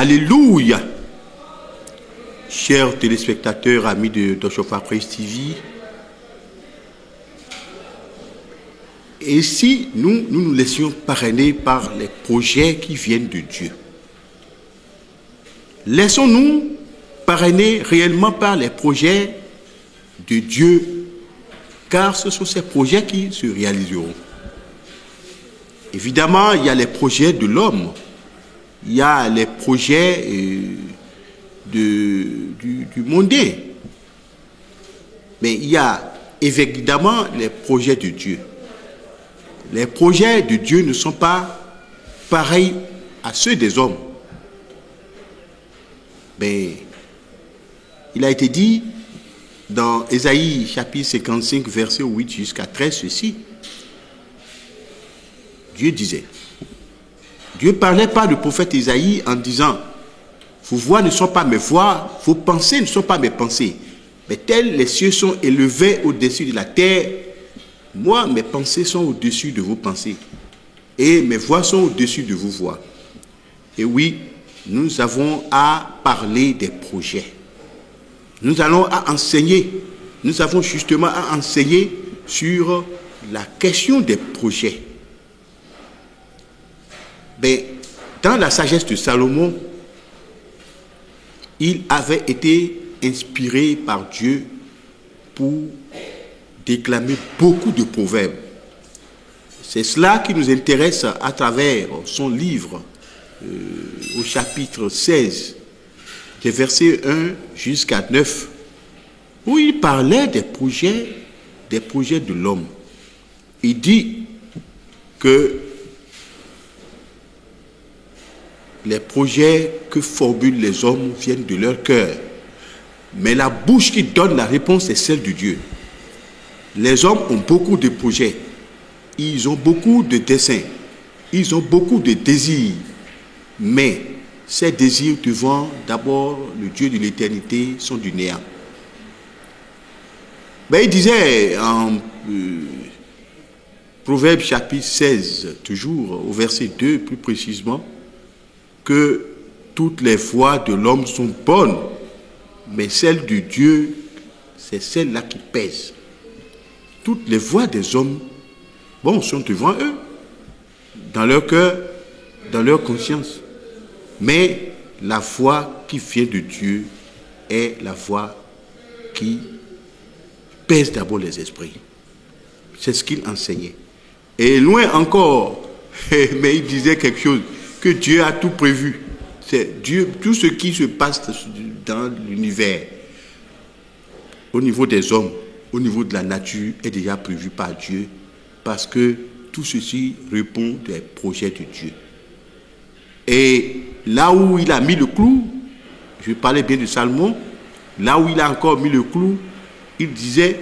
Alléluia. Chers téléspectateurs, amis de Dochofa Praise TV, et si nous laissions parrainer par les projets qui viennent de Dieu? Laissons-nous parrainer réellement par les projets de Dieu, car ce sont ces projets qui se réaliseront. Évidemment, il y a les projets de l'homme, il y a les projets du mondain, mais il y a évidemment les projets de Dieu. Les projets de Dieu ne sont pas pareils à ceux des hommes. Mais il a été dit dans Ésaïe chapitre 55, verset 8 jusqu'à 13, ceci. Dieu disait, Dieu parlait par le prophète Ésaïe en disant, vos voix ne sont pas mes voix, vos pensées ne sont pas mes pensées, mais tels les cieux sont élevés au-dessus de la terre, moi mes pensées sont au-dessus de vos pensées, et mes voix sont au-dessus de vos voix. Et oui, nous avons à parler des projets. Nous allons à enseigner, nous avons justement à enseigner sur la question des projets. Mais dans la sagesse de Salomon, il avait été inspiré par Dieu pour déclamer beaucoup de proverbes. C'est cela qui nous intéresse à travers son livre, au chapitre 16, des versets 1 jusqu'à 9, où il parlait des projets de l'homme. Il dit que les projets que formulent les hommes viennent de leur cœur, mais la bouche qui donne la réponse est celle de Dieu. Les hommes ont beaucoup de projets, ils ont beaucoup de desseins, ils ont beaucoup de désirs, mais ces désirs devant d'abord le Dieu de l'éternité sont du néant. Mais il disait en Proverbe chapitre 16, toujours au verset 2 plus précisément, que toutes les voies de l'homme sont bonnes, mais celle de Dieu, c'est celle-là qui pèse. Toutes les voies des hommes, sont devant eux, dans leur cœur, dans leur conscience. Mais la voix qui vient de Dieu est la voix qui pèse d'abord les esprits. C'est ce qu'il enseignait. Et loin encore, mais il disait quelque chose, que Dieu a tout prévu. C'est Dieu, tout ce qui se passe dans l'univers, au niveau des hommes, au niveau de la nature, est déjà prévu par Dieu, parce que tout ceci répond des projets de Dieu. Et là où il a mis le clou, je parlais bien de Salomon, là où il a encore mis le clou, il disait,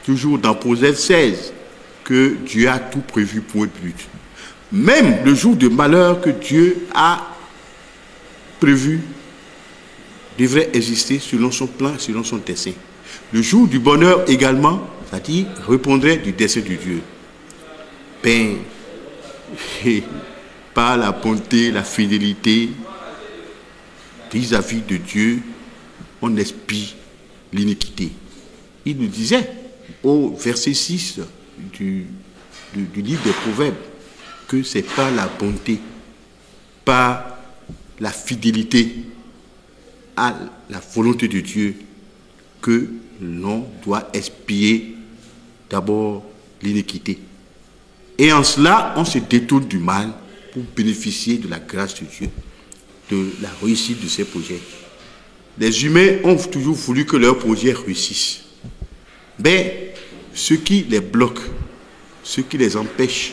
toujours dans Proverbe 16, que Dieu a tout prévu pour un but. Même le jour de malheur que Dieu a prévu devrait exister selon son plan, selon son dessein. Le jour du bonheur également, c'est-à-dire répondrait du dessein de Dieu. Par la bonté, la fidélité vis-à-vis de Dieu, on expie l'iniquité. Il nous disait au verset 6 du livre des Proverbes que c'est par la bonté, par la fidélité à la volonté de Dieu que l'on doit expier d'abord l'iniquité. Et en cela, on se détourne du mal pour bénéficier de la grâce de Dieu, de la réussite de ses projets. Les humains ont toujours voulu que leurs projets réussissent. Mais ce qui les bloque, ce qui les empêche,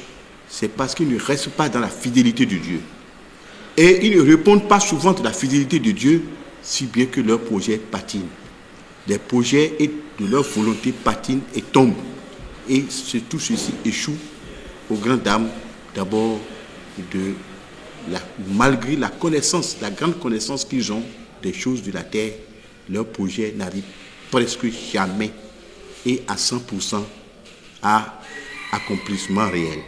c'est parce qu'ils ne restent pas dans la fidélité de Dieu. Et ils ne répondent pas souvent de la fidélité de Dieu, si bien que leurs projets patinent. Les projets de leur volonté patinent et tombent. Et tout ceci échoue aux grandes dames, d'abord, malgré la connaissance, la grande connaissance qu'ils ont des choses de la terre, leurs projets n'arrivent presque jamais et à 100% à accomplissement réel.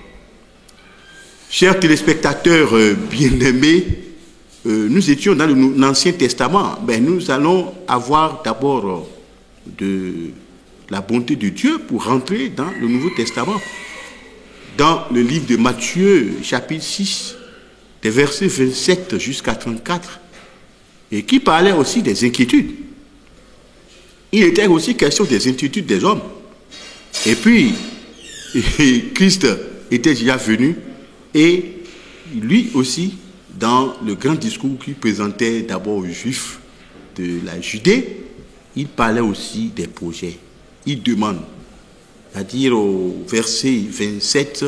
Chers téléspectateurs bien-aimés, nous étions dans l'Ancien Testament, ben, nous allons avoir d'abord de la bonté de Dieu pour rentrer dans le Nouveau Testament. Dans le livre de Matthieu, chapitre 6, des versets 27 jusqu'à 34, et qui parlait aussi des inquiétudes. Il était aussi question des inquiétudes des hommes. Et puis, Christ était déjà venu, et lui aussi, dans le grand discours qu'il présentait d'abord aux Juifs de la Judée, il parlait aussi des projets. Il demande, c'est-à-dire au verset 27,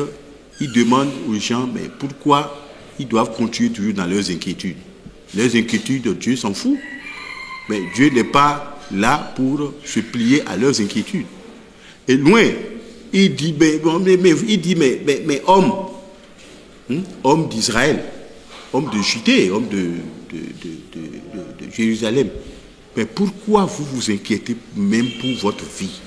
il demande aux gens, mais pourquoi ils doivent continuer toujours dans leurs inquiétudes? Leurs inquiétudes, Dieu s'en fout. Mais Dieu n'est pas là pour se plier à leurs inquiétudes. Et loin, il dit, mais homme d'Israël, homme de Judée, homme de Jérusalem, mais pourquoi vous vous inquiétez même pour votre vie?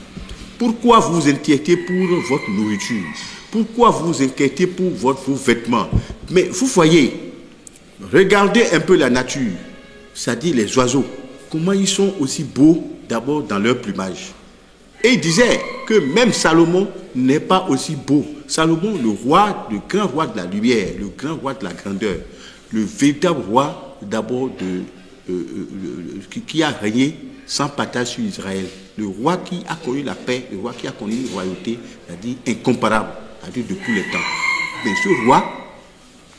Pourquoi vous vous inquiétez pour votre nourriture? Pourquoi vous vous inquiétez pour vos vêtements? Mais vous voyez, regardez un peu la nature, c'est-à-dire les oiseaux, comment ils sont aussi beaux d'abord dans leur plumage. Et il disait que même Salomon n'est pas aussi beau. Salomon, le roi, le grand roi de la lumière, le grand roi de la grandeur, le véritable roi d'abord qui a régné sans partage sur Israël, le roi qui a connu la paix, le roi qui a connu une royauté, c'est-à-dire incomparable, c'est-à-dire de tous les temps. Mais ce roi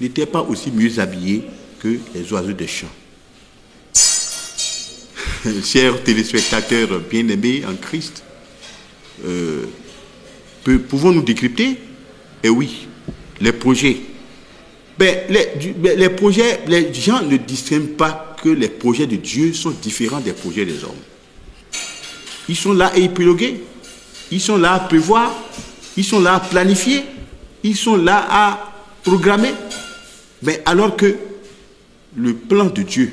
n'était pas aussi mieux habillé que les oiseaux des champs. Chers téléspectateurs bien-aimés en Christ, pouvons-nous décrypter? Eh oui, les projets. Les projets, les gens ne distinguent pas que les projets de Dieu sont différents des projets des hommes. Ils sont là à épiloguer, ils sont là à prévoir, ils sont là à planifier, ils sont là à programmer. Mais alors que le plan de Dieu,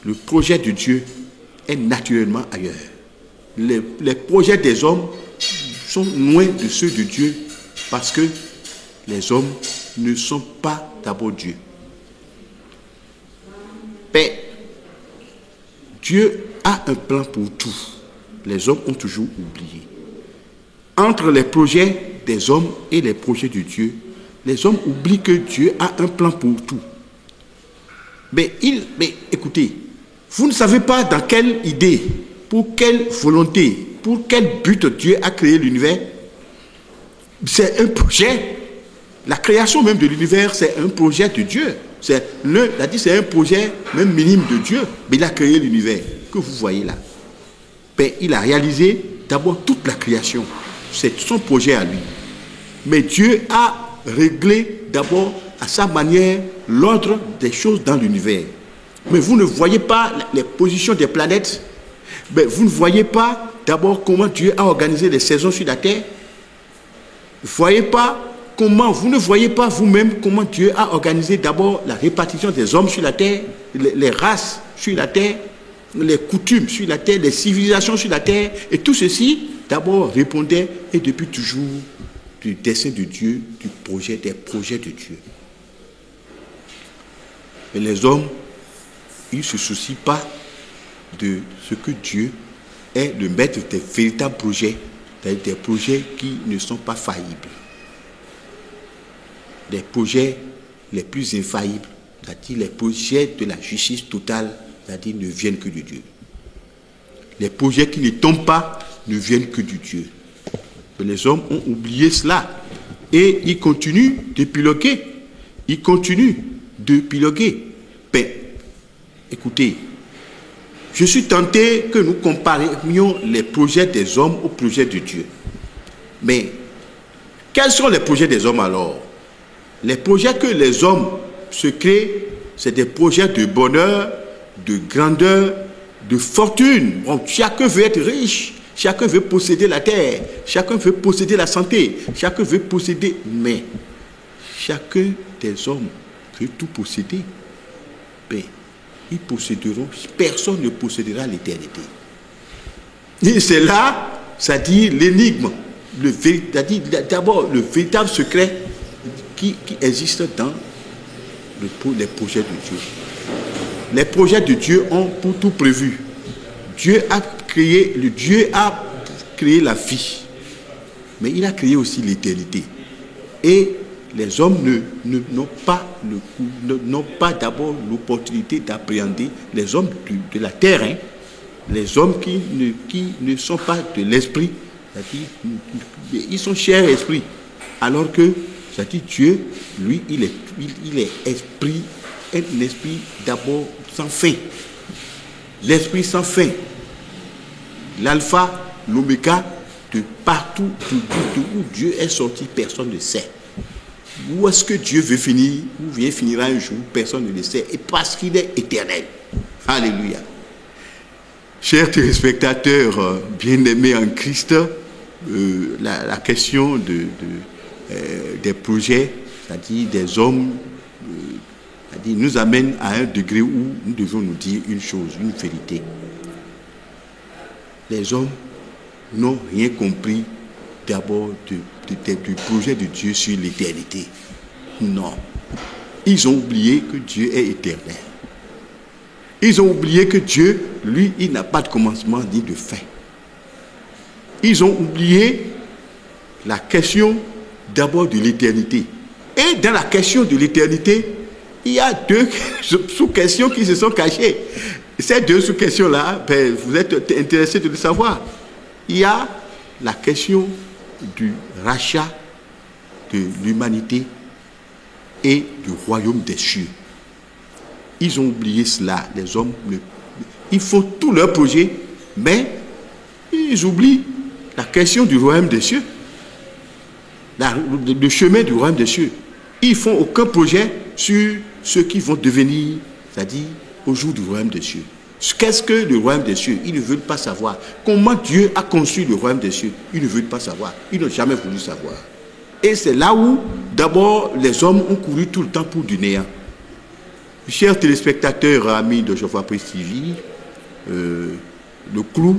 le projet de Dieu est naturellement ailleurs. Les projets des hommes sont loin de ceux de Dieu parce que les hommes ne sont pas d'abord Dieu. Mais Dieu a un plan pour tout. Les hommes ont toujours oublié. Entre les projets des hommes et les projets de Dieu, les hommes oublient que Dieu a un plan pour tout. Mais écoutez, vous ne savez pas dans quelle idée, pour quelle volonté, pour quel but Dieu a créé l'univers. C'est un projet. La création même de l'univers, c'est un projet de Dieu. C'est un projet même minime de Dieu. Mais il a créé l'univers que vous voyez là. Mais il a réalisé d'abord toute la création. C'est son projet à lui. Mais Dieu a réglé d'abord à sa manière l'ordre des choses dans l'univers. Mais vous ne voyez pas les positions des planètes. Mais vous ne voyez pas d'abord comment Dieu a organisé les saisons sur la terre. Vous ne voyez pas vous-même comment Dieu a organisé d'abord la répartition des hommes sur la terre, les races sur la terre, les coutumes sur la terre, les civilisations sur la terre. Et tout ceci, d'abord, répondait, et depuis toujours, du dessein de Dieu, des projets de Dieu. Mais les hommes, ils ne se soucient pas de ce que Dieu est le maître des véritables projets, c'est-à-dire des projets qui ne sont pas faillibles. Les projets les plus infaillibles, c'est-à-dire les projets de la justice totale, c'est-à-dire ne viennent que de Dieu. Les projets qui ne tombent pas ne viennent que de Dieu. Mais les hommes ont oublié cela et ils continuent d'épiloguer. Ben, écoutez, je suis tenté que nous comparions les projets des hommes aux projets de Dieu. Mais quels sont les projets des hommes alors? Les projets que les hommes se créent, c'est des projets de bonheur, de grandeur, de fortune. Bon, chacun veut être riche, chacun veut posséder la terre, chacun veut posséder la santé, chacun veut posséder. Mais chacun des hommes veut tout posséder. Ben, ils posséderont, personne ne possédera l'éternité. Et c'est là, ça dit l'énigme, d'abord le véritable secret qui existe dans les projets de Dieu. Les projets de Dieu ont pour tout prévu. Dieu a créé la vie, mais il a créé aussi l'éternité. Et les hommes n'ont pas d'abord l'opportunité d'appréhender, les hommes de la terre, hein, les hommes qui ne sont pas de l'esprit, ils sont chers esprits, alors que Dieu, lui, il est esprit, un esprit d'abord sans fin. L'esprit sans fin. L'alpha, l'oméga, de partout, où Dieu est sorti, personne ne sait. Où est-ce que Dieu veut finir, où vient finira un jour, personne ne le sait, et parce qu'il est éternel. Alléluia. Chers téléspectateurs bien-aimés en Christ, la question des projets, c'est-à-dire des hommes, nous amène à un degré où nous devons nous dire une chose, une vérité. Les hommes n'ont rien compris d'abord du projet de Dieu sur l'éternité. Non. Ils ont oublié que Dieu est éternel. Ils ont oublié que Dieu, lui, il n'a pas de commencement ni de fin. Ils ont oublié la question d'abord de l'éternité. Et dans la question de l'éternité, il y a deux sous-questions qui se sont cachées. Ces deux sous-questions-là, vous êtes intéressés de le savoir. Il y a la question du rachat de l'humanité et du royaume des cieux. Ils ont oublié cela, les hommes. Ils font tous leurs projets, mais ils oublient la question du royaume des cieux, le chemin du royaume des cieux. Ils ne font aucun projet sur ceux qui vont devenir, c'est-à-dire au jour du royaume des cieux. Qu'est-ce que le royaume des cieux? Ils ne veulent pas savoir. Comment Dieu a conçu le royaume des cieux? Ils ne veulent pas savoir. Ils n'ont jamais voulu savoir. Et c'est là où, d'abord, les hommes ont couru tout le temps pour du néant. Chers téléspectateurs, amis de Geoffroy Priest TV, le clou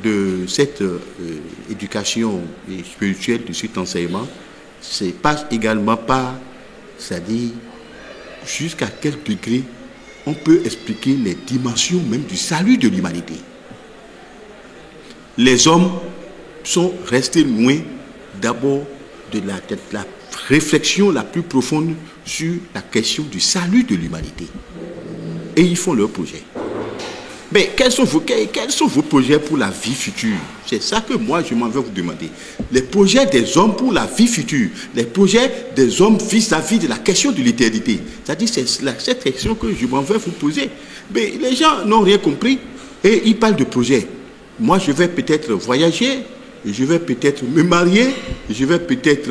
de cette éducation spirituelle, de cet enseignement, passe également par, c'est-à-dire jusqu'à quel degré on peut expliquer les dimensions même du salut de l'humanité. Les hommes sont restés loin d'abord de la réflexion la plus profonde sur la question du salut de l'humanité. Et ils font leur projet. Mais quels sont vos projets pour la vie future? C'est ça que moi je m'en vais vous demander. Les projets des hommes pour la vie future, les projets des hommes vis-à-vis de la question de l'éternité. C'est-à-dire c'est cette question que je m'en vais vous poser. Mais les gens n'ont rien compris et ils parlent de projets. Moi je vais peut-être voyager, je vais peut-être me marier, je vais peut-être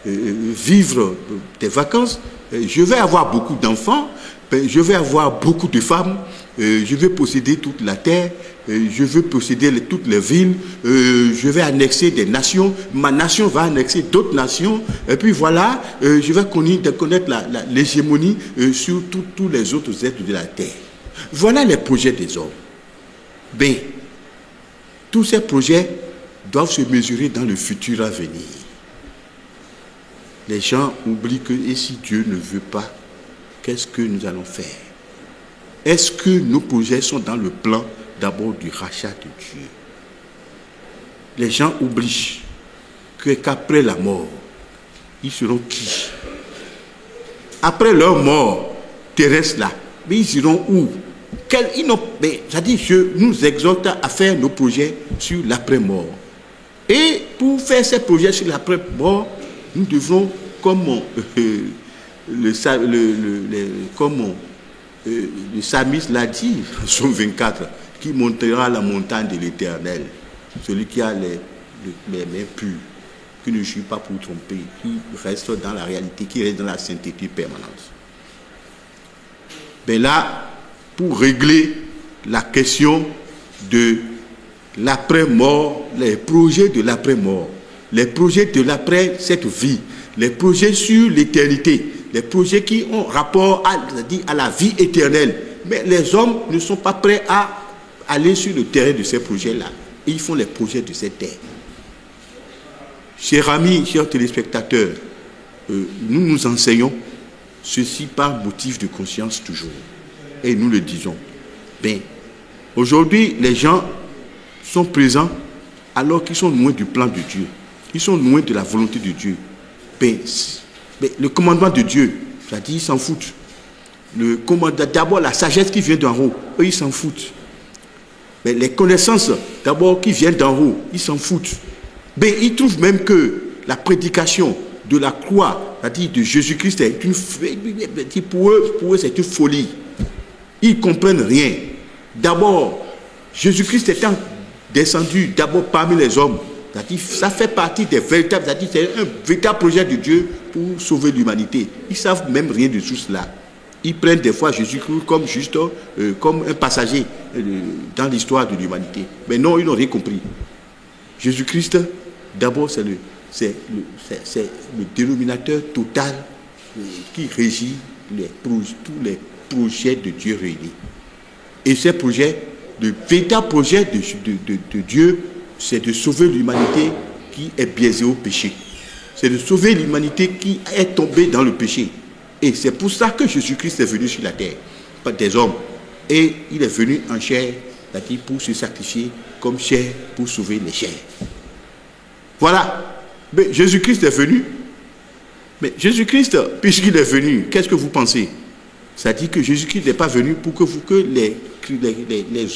vivre des vacances, je vais avoir beaucoup d'enfants, je vais avoir beaucoup de femmes, je vais posséder toute la terre, je vais posséder toutes les villes, je vais annexer des nations, ma nation va annexer d'autres nations, et puis voilà, je vais connaître l'hégémonie sur tous les autres êtres de la terre. Voilà les projets des hommes. Ben, tous ces projets doivent se mesurer dans le futur à venir. Les gens oublient que, et si Dieu ne veut pas, qu'est-ce que nous allons faire? Est-ce que nos projets sont dans le plan d'abord du rachat de Dieu? Les gens oublient qu'après la mort, ils seront qui? Après leur mort terrestre là, mais ils iront où? C'est-à-dire, je nous exhorte à faire nos projets sur l'après-mort. Et pour faire ces projets sur l'après-mort, nous devons, comme le psalmiste l'a dit, Psaume 24, qui montera la montagne de l'Éternel, celui qui a les mains pures, qui ne joue pas pour tromper, qui reste dans la réalité, qui reste dans la sainteté permanente. Mais là, pour régler la question de l'après-mort, les projets de l'après-mort, les projets de l'après cette vie, les projets sur l'éternité, les projets qui ont rapport à la vie éternelle. Mais les hommes ne sont pas prêts à aller sur le terrain de ces projets-là. Et ils font les projets de cette terre. Chers amis, chers téléspectateurs, nous nous enseignons ceci par motif de conscience toujours. Et nous le disons. Ben, aujourd'hui, les gens sont présents alors qu'ils sont loin du plan de Dieu. Ils sont loin de la volonté de Dieu. Ben, le commandement de Dieu, c'est-à-dire ils s'en foutent. D'abord, la sagesse qui vient d'en haut, eux, ils s'en foutent. Mais les connaissances, d'abord, qui viennent d'en haut, ils s'en foutent. Mais ils trouvent même que la prédication de la croix, c'est-à-dire de Jésus-Christ, est pour eux, c'est une folie. Ils ne comprennent rien. D'abord, Jésus-Christ étant descendu d'abord parmi les hommes, c'est-à-dire ça fait partie des véritables, c'est-à-dire c'est un véritable projet de Dieu pour sauver l'humanité. Ils ne savent même rien de tout cela. Ils prennent des fois Jésus-Christ comme juste comme un passager dans l'histoire de l'humanité. Mais non, ils n'ont rien compris. Jésus-Christ, d'abord, c'est le dénominateur total qui régit tous les projets de Dieu réunis. Et ces projets, le véritable projet de Dieu, c'est de sauver l'humanité qui est biaisée au péché. C'est de sauver l'humanité qui est tombée dans le péché. Et c'est pour ça que Jésus-Christ est venu sur la terre, pas des hommes. Et il est venu en chair, c'est-à-dire pour se sacrifier comme chair pour sauver les chairs. Voilà. Mais Jésus-Christ est venu. Mais Jésus-Christ, puisqu'il est venu, qu'est-ce que vous pensez? C'est-à-dire que Jésus-Christ n'est pas venu pour que les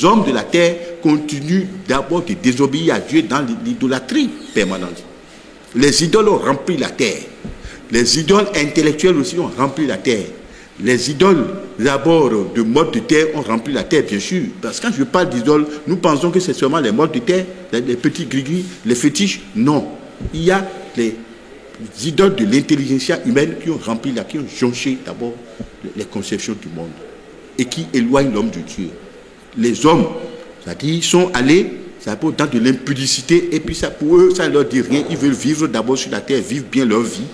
hommes de la terre continuent d'abord de désobéir à Dieu dans l'idolâtrie permanente. Les idoles ont rempli la terre. Les idoles intellectuelles aussi ont rempli la terre. Les idoles, d'abord, de modes de terre ont rempli la terre, bien sûr. Parce que quand je parle d'idoles, nous pensons que c'est seulement les modes de terre, les petits gris-gris, les fétiches. Non. Il y a les idoles de l'intelligence humaine qui ont rempli qui ont jonché d'abord les conceptions du monde et qui éloignent l'homme de Dieu. Les hommes, c'est-à-dire, sont allés dans de l'impudicité, et puis ça, pour eux, ça ne leur dit rien. Ils veulent vivre d'abord sur la terre, vivre bien leur vie,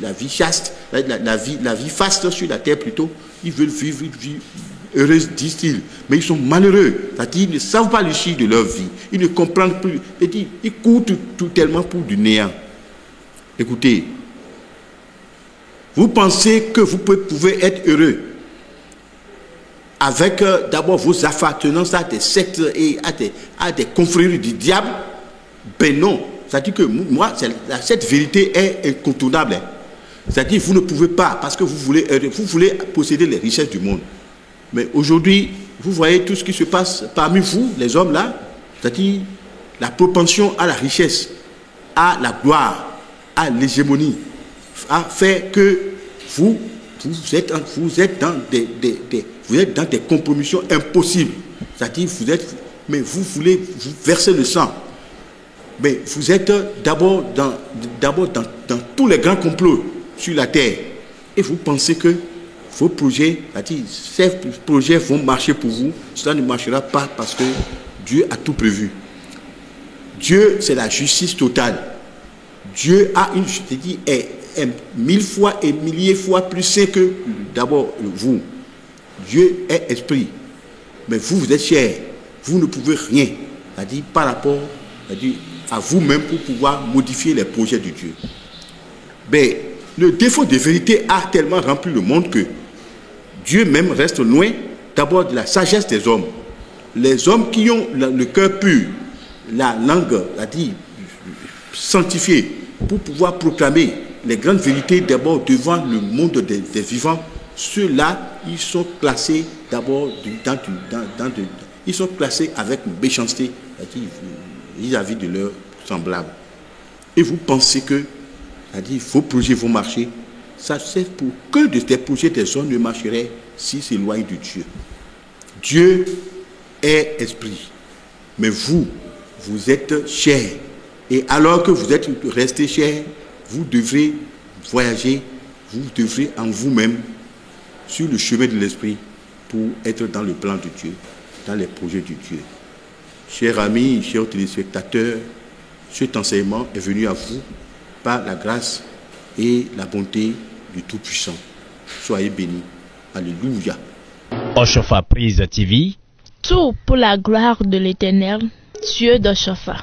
la vie chaste, la vie faste sur la terre plutôt. Ils veulent vivre une vie heureuse, disent-ils. Mais ils sont malheureux, c'est-à-dire ils ne savent pas l'issue de leur vie. Ils ne comprennent plus. Ils courent tout tellement pour du néant. Écoutez, vous pensez que vous pouvez être heureux avec d'abord vos appartenances à des sectes et à des confréries du diable? Ben non. C'est-à-dire que moi, cette vérité est incontournable. Hein. C'est-à-dire que vous ne pouvez pas, parce que vous voulez posséder les richesses du monde. Mais aujourd'hui, vous voyez tout ce qui se passe parmi vous, les hommes là, c'est-à-dire la propension à la richesse, à la gloire, à l'hégémonie, a fait que vous êtes dans des compromissions impossibles. C'est-à-dire, mais vous voulez vous verser le sang. Mais vous êtes d'abord dans tous les grands complots sur la terre. Et vous pensez que vos projets, c'est-à-dire, ces projets vont marcher pour vous. Cela ne marchera pas parce que Dieu a tout prévu. Dieu, c'est la justice totale. Dieu a une justice qui est 1000 fois et milliers fois plus saint que d'abord vous. Dieu est esprit. Mais vous êtes chair. Vous ne pouvez rien. C'est-à-dire par rapport à vous-même pour pouvoir modifier les projets de Dieu. Mais le défaut de vérité a tellement rempli le monde que Dieu même reste loin d'abord de la sagesse des hommes. Les hommes qui ont le cœur pur, la langue, c'est-à-dire sanctifiée, pour pouvoir proclamer les grandes vérités d'abord devant le monde des vivants, ceux-là, ils sont classés d'abord ils sont classés avec méchanceté vis-à-vis de leurs semblables. Et vous pensez que vos projets vont marcher. Ça, c'est pour que de ces projets des hommes ne marcheraient s'ils s'éloignent de Dieu. Dieu est esprit. Mais vous êtes chair. Et alors que vous êtes resté chair, vous devrez voyager, vous devrez en vous-même sur le chemin de l'esprit pour être dans le plan de Dieu, dans les projets de Dieu. Chers amis, chers téléspectateurs, cet enseignement est venu à vous par la grâce et la bonté du Tout-Puissant. Soyez bénis. Alléluia. Oshofa Prise TV. Tout pour la gloire de l'Éternel, Dieu d'Oshofa.